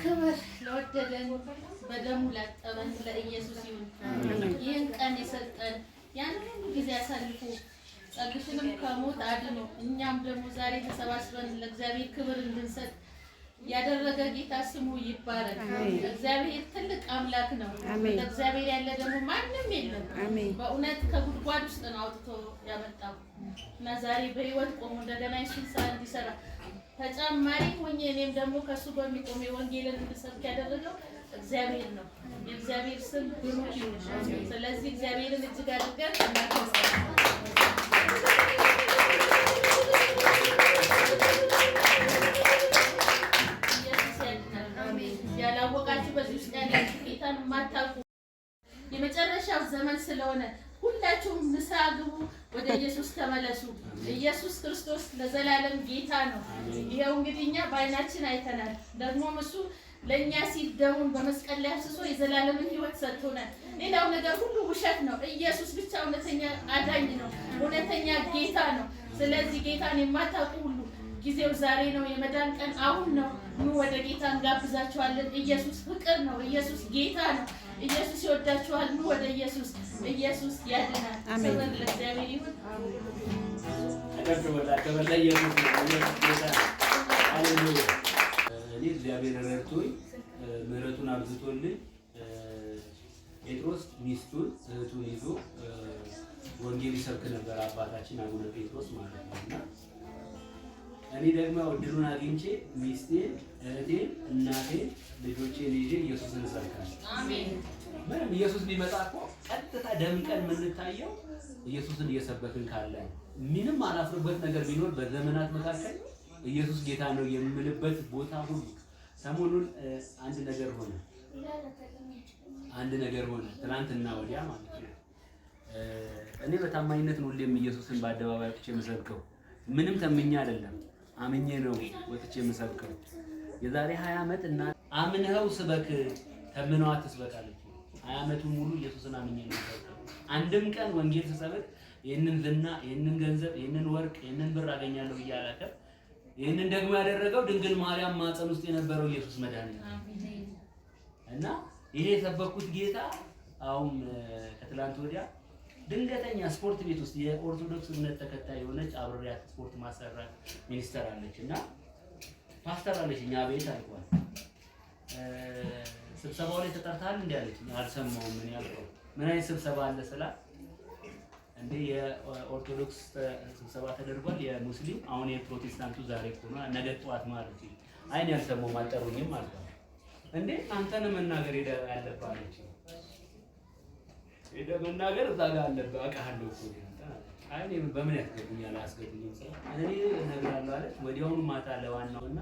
ክብር ለወደደን በደሙ ላጠበን ለኢየሱስ ይሁን። ይህን ቀን የሰጠን ያን ጊዜ አሳልፎ ጸግሽንም ከሞት አድኖ እኛም ደግሞ ዛሬ ተሰባስበን ለእግዚአብሔር ክብር እንድንሰጥ ያደረገ ጌታ ስሙ ይባረክ። እግዚአብሔር ትልቅ አምላክ ነው። እግዚአብሔር ያለ ደግሞ ማንም የለም። በእውነት ከጉድጓድ ውስጥ ነው አውጥቶ ያመጣው እና ዛሬ በህይወት ቆሞ እንደገና እሱን ስራ እንዲሰራ ተጨማሪ ሆኜ እኔም ደግሞ ከሱ በሚቆም ወንጌልን እንድሰብክ ያደረገው እግዚአብሔር ነው። የእግዚአብሔር ስም ብሩክ ይሁን። ስለዚህ እግዚአብሔርን እጅግ አድርገን ያላወቃችሁ በዚህ ውስጥ ያላችሁ ጌታን ማታውቁ የመጨረሻው ዘመን ስለሆነ ሁላችሁም ንስሐ ግቡ፣ ወደ ኢየሱስ ተመለሱ። ኢየሱስ ክርስቶስ ለዘላለም ጌታ ነው። ይሄው እንግዲህ እኛ በዓይናችን አይተናል። ደግሞም እሱ ለኛ ሲል ደሙን በመስቀል ላይ አፍስሶ የዘላለምን ሕይወት ሰጥቶናል። ሌላው ነገር ሁሉ ውሸት ነው። ኢየሱስ ብቻ እውነተኛ አዳኝ ነው፣ እውነተኛ ጌታ ነው። ስለዚህ ጌታን የማታውቁ ሁሉ ጊዜው ዛሬ ነው። የመዳን ቀን አሁን ነው። ኑ ወደ ጌታ እንጋብዛችኋለን። ኢየሱስ ፍቅር ነው። ኢየሱስ ጌታ ነው። ኢየሱስ ይወዳችኋል። ኑ ወደ ኢየሱስ። ኢየሱስ ያድናል። ክብር ለእግዚአብሔር ይሁን። እኔ እግዚአብሔር ረድቶኝ ምሕረቱን አብዝቶልኝ ጴጥሮስ ሚስቱን እህቱን ይዞ ወንጌል ይሰብክ ነበር፣ አባታችን አቡነ ጴጥሮስ ማለት ነው። እና እኔ ደግሞ እድሉን አግኝቼ ሚስቴን፣ እህቴን፣ እናቴን፣ ልጆቼን ይዤ ኢየሱስን እሰብካለሁ። አሜን። ምንም ኢየሱስ ቢመጣ እኮ ቀጥታ ደምቀን የምንታየው ኢየሱስን እየሰበክን ካለ ምንም አላፍርበት ነገር ቢኖር በዘመናት መካከል ኢየሱስ ጌታ ነው የምልበት ቦታ ሁሉ። ሰሞኑን አንድ ነገር ሆነ ትናንትና ወዲያ ማለት ነው። እኔ በታማኝነት ነው ሁሌም ኢየሱስን በአደባባይ ወጥቼ የምሰብከው። ምንም ተምኜ አይደለም፣ አምኜ ነው ወጥቼ የምሰብከው። የዛሬ 20 ዓመት እና አምነኸው ስበክ ተምነው አትስበክ አለች። 20 ዓመቱን ሙሉ ኢየሱስን አምኜ ነው የምሰብከው። አንድም ቀን ወንጌል ስሰብክ ይሄንን ዝና፣ ይሄንን ገንዘብ፣ ይሄንን ወርቅ፣ ይሄንን ብር አገኛለሁ እያላከ ይሄንን ደግሞ ያደረገው ድንግል ማርያም ማፀን ውስጥ የነበረው ኢየሱስ መድኃኒት ነው። እና ይሄ የሰበኩት ጌታ አሁን ከትላንት ወዲያ ድንገተኛ ስፖርት ቤት ውስጥ የኦርቶዶክስ እምነት ተከታይ የሆነች አብሬያት ስፖርት ማሰራት ሚኒስተር አለች እና ፓስተር አለች። እኛ ቤት አልኳት ስብሰባው ላይ ተጠርተሃል እንዴ አለች። አልሰማሁም። ምን ያልከው ምን አይነት ስብሰባ አለ ስላት እንዴ የኦርቶዶክስ ስብሰባ ተደርጓል፣ የሙስሊም አሁን የፕሮቴስታንቱ ዛሬ ቆና ነገ ጠዋት ማለት ነው። አይን ያልሰማው አልጠሩኝም ማለት ነው። እንዴ አንተን መናገር ያለብህ አለች። መናገር እዛ ጋር አለብህ አውቃለሁ እኮ አይ እኔ በምን ያስገቡኛል? አያስገቡኝም ስለ እኔ እነግራለሁ አለች። ወዲያውኑ ማታ ለዋናውና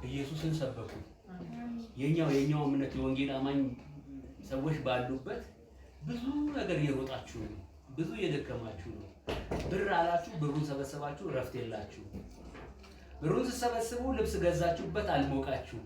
ኢየሱስን ሰበኩ። የኛው እምነት የወንጌል አማኝ ሰዎች ባሉበት ብዙ ነገር እየሮጣችሁ ነው፣ ብዙ እየደከማችሁ ነው። ብር አላችሁ፣ ብሩን ሰበሰባችሁ፣ ረፍት የላችሁ። ብሩን ስትሰበስቡ ልብስ ገዛችሁበት፣ አልሞቃችሁ።